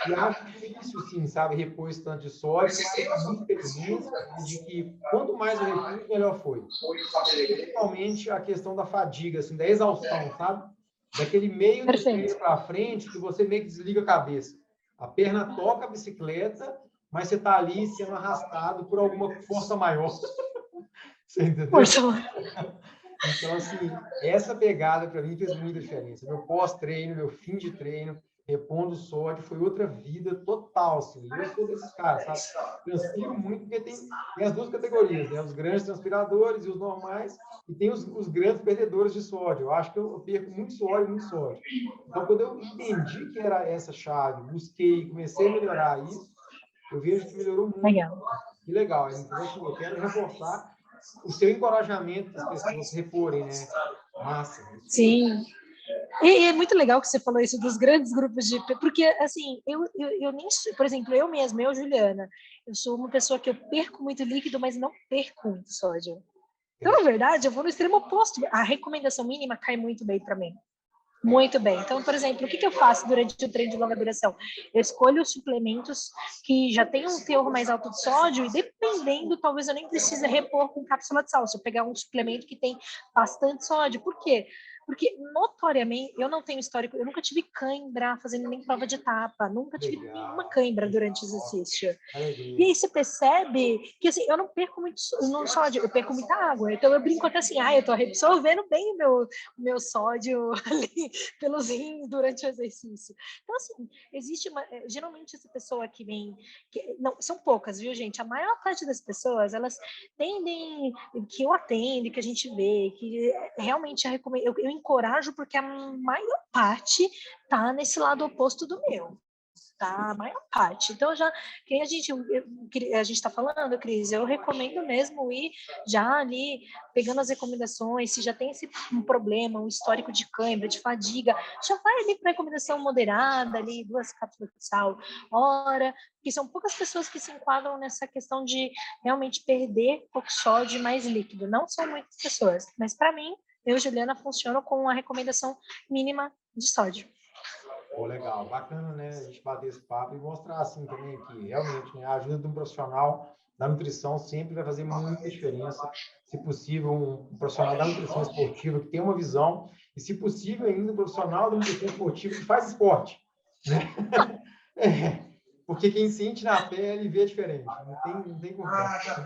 E acho difícil, sim, sabe, repor esse tanto de sódio, mas muita experiência de que quanto mais eu repus, melhor foi. Principalmente a questão da fadiga, assim, da exaustão, sabe? Daquele meio do treino para frente que você meio que desliga a cabeça. A perna toca a bicicleta, mas você está ali sendo arrastado por alguma força maior. Você entendeu? Então, assim, essa pegada para mim fez muita diferença. Meu pós-treino, meu fim de treino, repondo sódio, foi outra vida total, assim. Eu sou desses caras, sabe? Transpiro muito, porque tem as 2 categorias, né? Os grandes transpiradores e os normais, e tem os grandes perdedores de sódio. Eu acho que eu perco muito sódio. Então, quando eu entendi que era essa chave, busquei, comecei a melhorar isso, eu vejo que melhorou muito. Legal. Que legal. Então, assim, eu quero reforçar o seu encorajamento das pessoas reporem, né? Massa. Sim. E é muito legal que você falou isso dos grandes grupos de... Porque, assim, eu nem... Por exemplo, eu mesma, Juliana, eu sou uma pessoa que eu perco muito líquido, mas não perco muito sódio. Então, na verdade, eu vou no extremo oposto. A recomendação mínima cai muito bem para mim. Muito bem. Então, por exemplo, o que eu faço durante o treino de longa duração? Eu escolho suplementos que já têm um teor mais alto de sódio e, dependendo, talvez eu nem precise repor com cápsula de sal. Se eu pegar um suplemento que tem bastante sódio. Por quê? Porque, notoriamente, eu não tenho histórico, eu nunca tive cãibra fazendo nem prova de etapa, nunca tive nenhuma cãibra durante o exercício. E aí você percebe que, assim, eu não perco muito no sódio, eu perco muita água. Então eu brinco até assim, eu tô absorvendo bem o meu sódio ali pelos rins durante o exercício. Então, assim, existe geralmente essa pessoa que vem, não, são poucas, viu, gente? A maior parte das pessoas, elas tendem, que eu atendo, que a gente vê, que realmente eu encorajo, porque a maior parte tá nesse lado oposto do meu. Tá, a maior parte. Então, já que a gente está falando, Cris, eu recomendo mesmo ir já ali pegando as recomendações. Se já tem um problema, um histórico de cãibra, de fadiga, já vai ali para recomendação moderada, ali 2 cápsulas de sal, hora, porque são poucas pessoas que se enquadram nessa questão de realmente perder pouco sódio e mais líquido. Não são muitas pessoas, mas para mim, eu, Juliana, funciono com a recomendação mínima de sódio. Pô, legal, bacana, né? A gente bater esse papo e mostrar assim também que realmente, né, a ajuda de um profissional da nutrição sempre vai fazer muita diferença. Se possível, um profissional da nutrição esportiva que tem uma visão, e se possível ainda um profissional da nutrição esportiva que faz esporte, né? Porque quem sente na pele vê diferente, não tem conversa.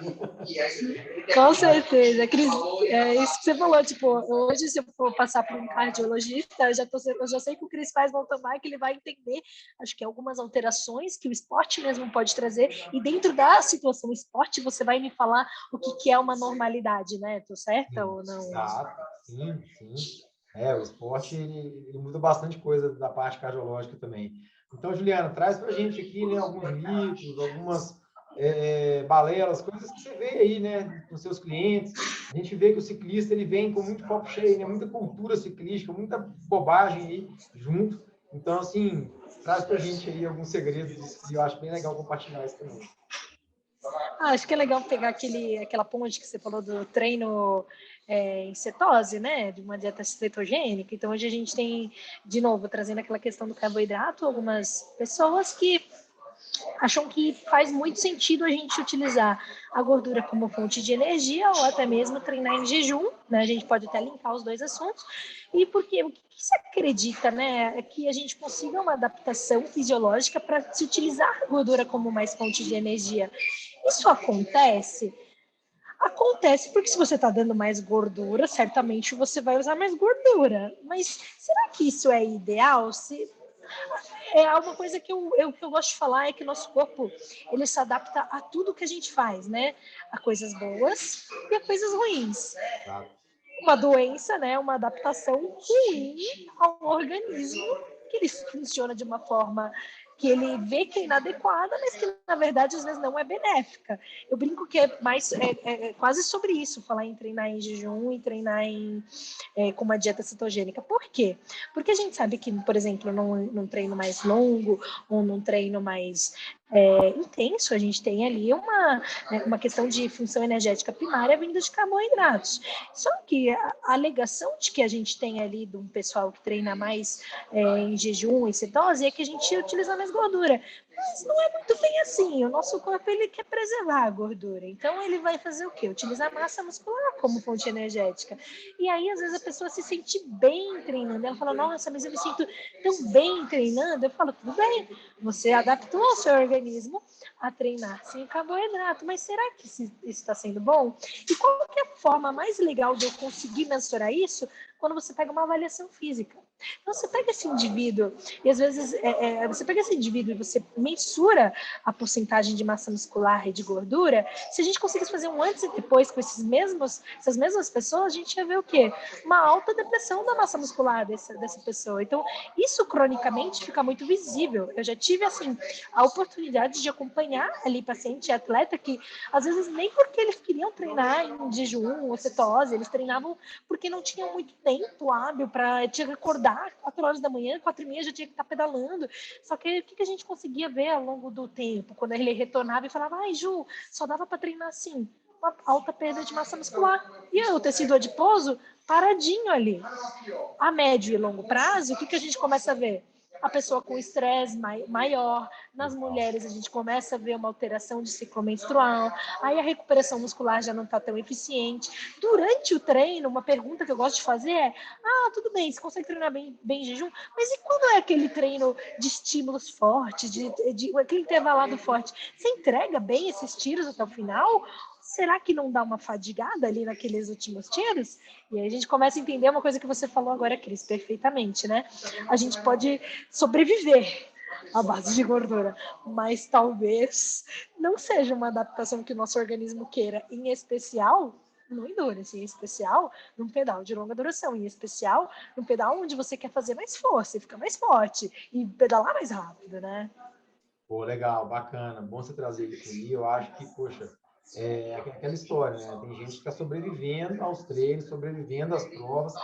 Com certeza, Cris, é isso que você falou, tipo, hoje se eu for passar por um cardiologista, eu já sei que o Cris faz mountain bike, ele vai entender, acho que algumas alterações que o esporte mesmo pode trazer, e dentro da situação esporte, você vai me falar o que é uma normalidade, né? Tô certa ou não? Exato, sim. O esporte, ele muda bastante coisa da parte cardiológica também. Então, Juliana, traz para a gente aqui, né, alguns mitos, algumas balelas, coisas que você vê aí, né, com seus clientes. A gente vê que o ciclista, ele vem com muito copo cheio, né, muita cultura ciclística, muita bobagem aí junto. Então, assim, traz para a gente aí alguns segredos disso, e eu acho bem legal compartilhar isso também. Acho que é legal pegar aquela ponte que você falou do treino em cetose, né? De uma dieta cetogênica. Então, hoje a gente tem, de novo, trazendo aquela questão do carboidrato, algumas pessoas que acham que faz muito sentido a gente utilizar a gordura como fonte de energia ou até mesmo treinar em jejum, né? A gente pode até linkar os dois assuntos. E porque o que você acredita, né? É que a gente consiga uma adaptação fisiológica para se utilizar a gordura como mais fonte de energia. Isso acontece? Acontece porque se você está dando mais gordura, certamente você vai usar mais gordura. Mas será que isso é ideal? Uma coisa que eu gosto de falar é que o nosso corpo ele se adapta a tudo que a gente faz, né? A coisas boas e a coisas ruins. Claro. Uma doença, né? Uma adaptação ruim ao organismo, que ele funciona de uma forma que ele vê que é inadequada, mas que na verdade às vezes não é benéfica. Eu brinco que é mais quase sobre isso, falar em treinar em jejum e treinar com uma dieta cetogênica. Por quê? Porque a gente sabe que, por exemplo, num treino mais longo ou num treino mais intenso, a gente tem ali uma questão de função energética primária vindo de carboidratos. Só que a alegação de que a gente tem ali de um pessoal que treina mais em jejum e cetose é que a gente utiliza mais gordura. Mas não é muito bem assim. O nosso corpo ele quer preservar a gordura. Então ele vai fazer o quê? Utilizar massa muscular como fonte energética. E aí, às vezes, a pessoa se sente bem treinando. Ela fala, nossa, mas eu me sinto tão bem treinando. Eu falo, tudo bem, você adaptou o seu organismo a treinar sem carboidrato. Mas será que isso está sendo bom? E qual que é a forma mais legal de eu conseguir mensurar isso? Quando você pega uma avaliação física. Então, você pega esse indivíduo, e às vezes você pega esse indivíduo e você mensura a porcentagem de massa muscular e de gordura. Se a gente conseguisse fazer um antes e depois com essas mesmas pessoas, a gente ia ver o quê? Uma alta depressão da massa muscular dessa pessoa. Então, isso cronicamente fica muito visível. Eu já tive, assim, a oportunidade de acompanhar ali paciente e atleta que, às vezes, nem porque eles queriam treinar em jejum ou cetose, eles treinavam porque não tinham muito tempo hábil para te recordar acordar 4 horas da manhã, 4h30 já tinha que estar pedalando. Só que o que a gente conseguia ver ao longo do tempo? Quando ele retornava e falava, ai, Ju, só dava para treinar assim, uma alta perda de massa muscular. E o tecido adiposo paradinho ali. A médio e longo prazo, o que a gente começa a ver? A pessoa com estresse maior. Nas mulheres, a gente começa a ver uma alteração de ciclo menstrual. Aí a recuperação muscular já não está tão eficiente. Durante o treino, uma pergunta que eu gosto de fazer é: tudo bem, você consegue treinar bem em jejum, mas e quando é aquele treino de estímulos fortes, aquele intervalado forte? Você entrega bem esses tiros até o final? Será que não dá uma fadigada ali naqueles últimos tiros? E aí a gente começa a entender uma coisa que você falou agora, Cris, perfeitamente, né? A gente pode sobreviver à base de gordura, mas talvez não seja uma adaptação que o nosso organismo queira, em especial no endurance, em especial num pedal de longa duração, em especial num pedal onde você quer fazer mais força e ficar mais forte e pedalar mais rápido, né? Pô, legal, bacana, bom você trazer isso aí. Eu acho que, poxa, é aquela história, né? Tem gente que está sobrevivendo aos treinos, sobrevivendo às provas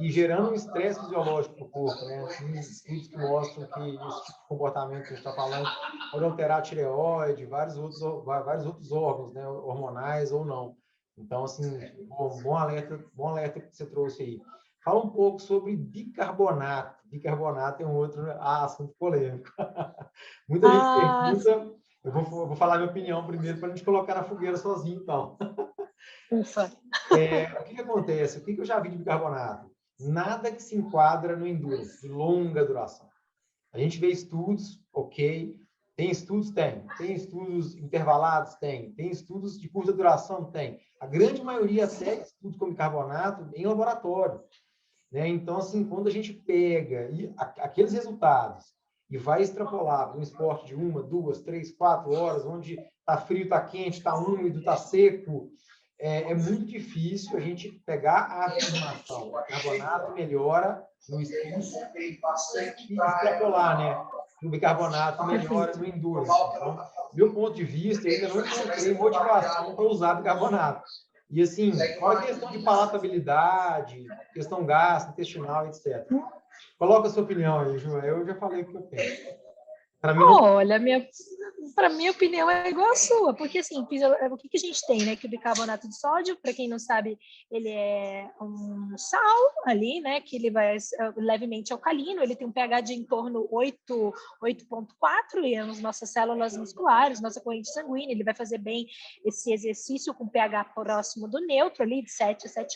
e gerando um estresse fisiológico para o corpo, né? Tem estudos que mostram que esse tipo de comportamento que a gente está falando pode alterar a tireoide, vários outros órgãos, né? Hormonais ou não. Então, assim, bom alerta que você trouxe aí. Fala um pouco sobre bicarbonato. Bicarbonato é um outro assunto polêmico. Muita gente pergunta, eu vou falar minha opinião primeiro para a gente colocar na fogueira sozinho, então. Ufa. O que acontece? O que eu já vi de bicarbonato? Nada que se enquadra no endurance, de longa duração. A gente vê estudos, ok. Tem estudos? Tem. Tem estudos intervalados? Tem. Tem estudos de curta duração? Tem. A grande maioria até estudos com bicarbonato em laboratório. Né? Então, assim, quando a gente pega aqueles resultados e vai extrapolar para um esporte de 1, 2, 3, 4 horas, onde está frio, está quente, está úmido, está seco, é muito difícil a gente pegar a afirmação. O carbonato melhora no sprint e extrapolar, né? O bicarbonato melhora no endurance. Então, meu ponto de vista, eu ainda não encontrei motivação para usar bicarbonato. E assim, fora a questão de palatabilidade, questão gastrointestinal, etc. Coloca a sua opinião aí, Ju. Eu já falei o que eu penso. Para mim, não... Olha, para minha opinião é igual a sua, porque assim, o que a gente tem, né? Que o bicarbonato de sódio, para quem não sabe, ele é um sal ali, né? Que ele vai levemente alcalino, ele tem um pH de em torno 8,4 e as nossas células musculares, nossa corrente sanguínea, ele vai fazer bem esse exercício com pH próximo do neutro ali, de 7 a 7,4.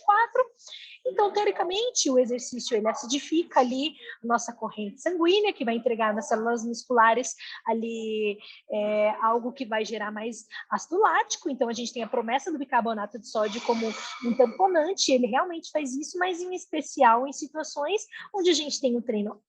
Então, teoricamente, o exercício ele acidifica ali nossa corrente sanguínea, que vai entregar nas células musculares ali algo que vai gerar mais ácido lático. Então, a gente tem a promessa do bicarbonato de sódio como um tamponante, ele realmente faz isso, mas em especial em situações onde a gente tem um treino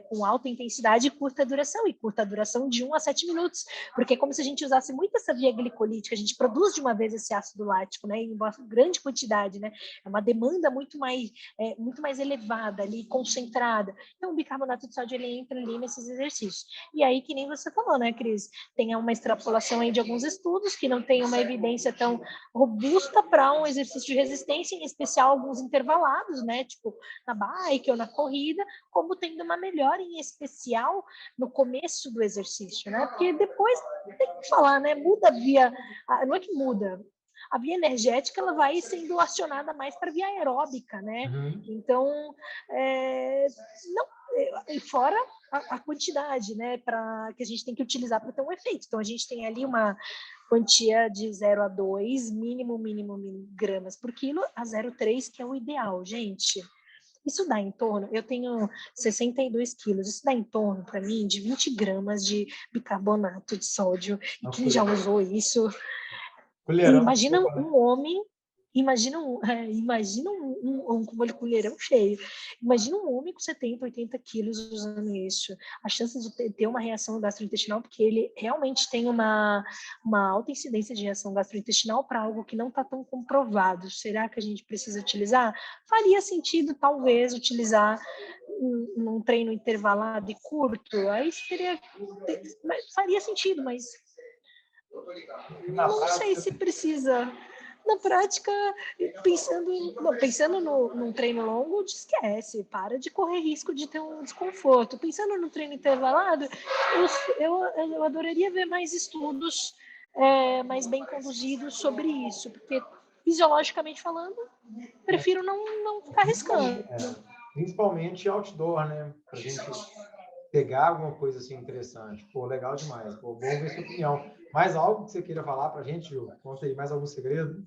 com alta intensidade e curta duração de 1 a 7 minutos, porque é como se a gente usasse muito essa via glicolítica, a gente produz de uma vez esse ácido lático, né, em uma grande quantidade, né, é uma demanda muito mais elevada ali, concentrada. Então, o bicarbonato de sódio, ele entra ali nesses exercícios. E aí, que nem você falou, né, Cris? Tem uma extrapolação aí de alguns estudos que não tem uma evidência tão robusta para um exercício de resistência, em especial alguns intervalados, né, tipo na bike ou na corrida, como tendo uma melhora em especial no começo do exercício, né? Porque depois tem que falar, né? Muda a via, não é que muda, a via energética ela vai sendo acionada mais para a via aeróbica, né? Uhum. Então, não, e fora a quantidade, né, que a gente tem que utilizar para ter um efeito. Então, a gente tem ali uma quantia de 0 a 2, mínimo gramas por quilo, a 0,3, que é o ideal, gente. Isso dá em torno, eu tenho 62 quilos, isso dá em torno, para mim, de 20 gramas de bicarbonato de sódio. E quem já usou isso... Colherão, Imagina sopa, né? um homem, imagina um colherão cheio. Imagina um homem com 70, 80 quilos usando isso. A chance de ter uma reação gastrointestinal, porque ele realmente tem uma alta incidência de reação gastrointestinal para algo que não está tão comprovado. Será que a gente precisa utilizar? Faria sentido, talvez, utilizar num treino intervalado e curto. Aí faria sentido, mas Na não sei prática, se precisa. na prática, pensando num treino longo, esquece, para de correr risco de ter um desconforto. Pensando no treino intervalado, eu adoraria ver mais estudos mais bem conduzidos sobre isso, porque fisiologicamente falando, prefiro não ficar arriscando. Principalmente outdoor, né? Pra gente pegar alguma coisa assim interessante. Pô, legal demais. Pô, bom ver sua opinião. Mais algo que você queira falar pra gente, Ju? Conta aí, mais algum segredo?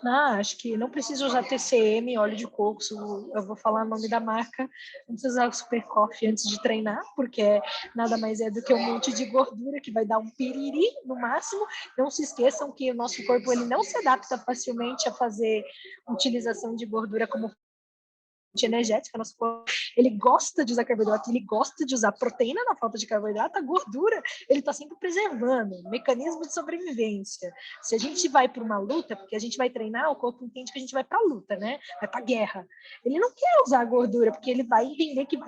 Acho que não preciso usar TCM, óleo de coco, eu vou falar o nome da marca, não precisa usar o Super Coffee antes de treinar, porque nada mais é do que um monte de gordura que vai dar um piriri no máximo. Não se esqueçam que o nosso corpo ele não se adapta facilmente a fazer utilização de gordura como energética, nosso corpo, ele gosta de usar carboidrato, ele gosta de usar proteína na falta de carboidrato, a gordura, ele está sempre preservando, mecanismo de sobrevivência. Se a gente vai para uma luta, porque a gente vai treinar, o corpo entende que a gente vai para a luta, né? Vai para a guerra. Ele não quer usar a gordura, porque ele vai entender que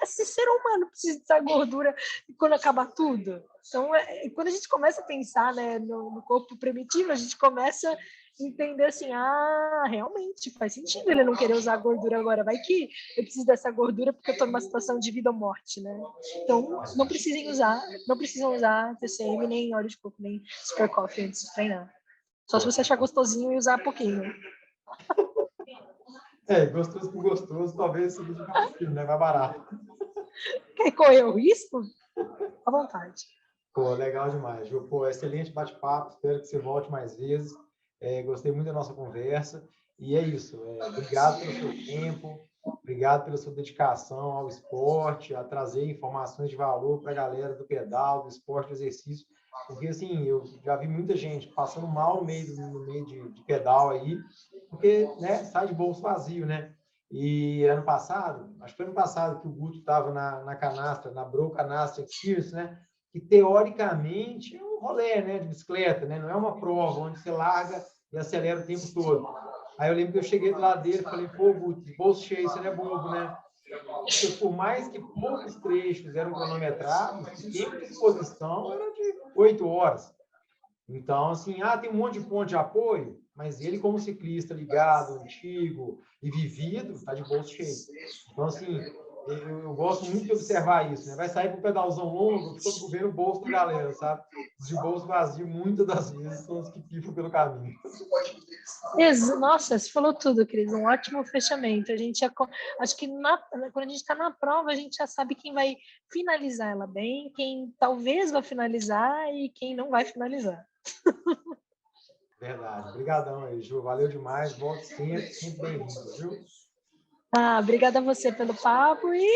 esse ser humano precisa usar gordura quando acabar tudo. Então, quando a gente começa a pensar, né, no corpo primitivo, a gente começa entender assim, realmente faz sentido ele não querer usar a gordura agora, vai que eu preciso dessa gordura porque eu estou numa situação de vida ou morte, né? Então, não precisam usar TCM, nem óleo de coco, nem Super Coffee antes de treinar. Só se você achar gostosinho e usar pouquinho. Gostoso por gostoso, talvez seja de vacilo, né? Vai barato. Quer correr o risco? À vontade. Pô, legal demais, Ju. Pô, excelente bate-papo, espero que você volte mais vezes. Gostei muito da nossa conversa. E é isso. Obrigado pelo seu tempo, obrigado pela sua dedicação ao esporte, a trazer informações de valor para a galera do pedal, do esporte, do exercício. Porque, assim, eu já vi muita gente passando mal no meio de pedal aí, porque, né, sai de bolso vazio, né? E ano passado, acho que foi ano passado que o Guto estava na canastra, na Bro Canastra Experience, né? Que teoricamente é um rolê, né, de bicicleta, né? Não é uma prova onde você larga e acelera o tempo todo. Aí eu lembro que eu cheguei do lado dele e falei, pô, Guto, bolso cheio, você não é bobo, né? Porque por mais que poucos trechos eram cronometrados, o tempo de exposição era de 8 horas. Então, assim, tem um monte de ponto de apoio, mas ele, como ciclista ligado, antigo e vivido, está de bolso cheio. Então, assim, eu gosto muito de observar isso, né? Vai sair para o pedalzão longo, fica vendo o bolso da galera, sabe? Os de bolso vazio, muitas das vezes, são os que pifam pelo caminho. Nossa, você falou tudo, Cris. Um ótimo fechamento. Acho que quando a gente está na prova, a gente já sabe quem vai finalizar ela bem, quem talvez vai finalizar e quem não vai finalizar. Verdade. Obrigadão aí, Ju. Valeu demais. Volte sempre bem-vindo, viu? Obrigada a você pelo papo e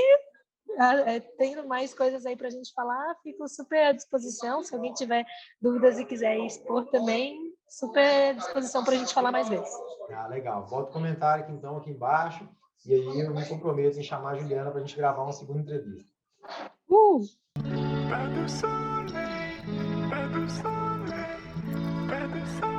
tendo mais coisas aí para a gente falar, fico super à disposição. Se alguém tiver dúvidas e quiser expor também, super à disposição para a gente falar mais vezes. Legal. Bota o comentário aqui, então, aqui embaixo, e aí eu me comprometo em chamar a Juliana para a gente gravar uma segunda entrevista. Pas de soleil, pas de soleil, pas de soleil.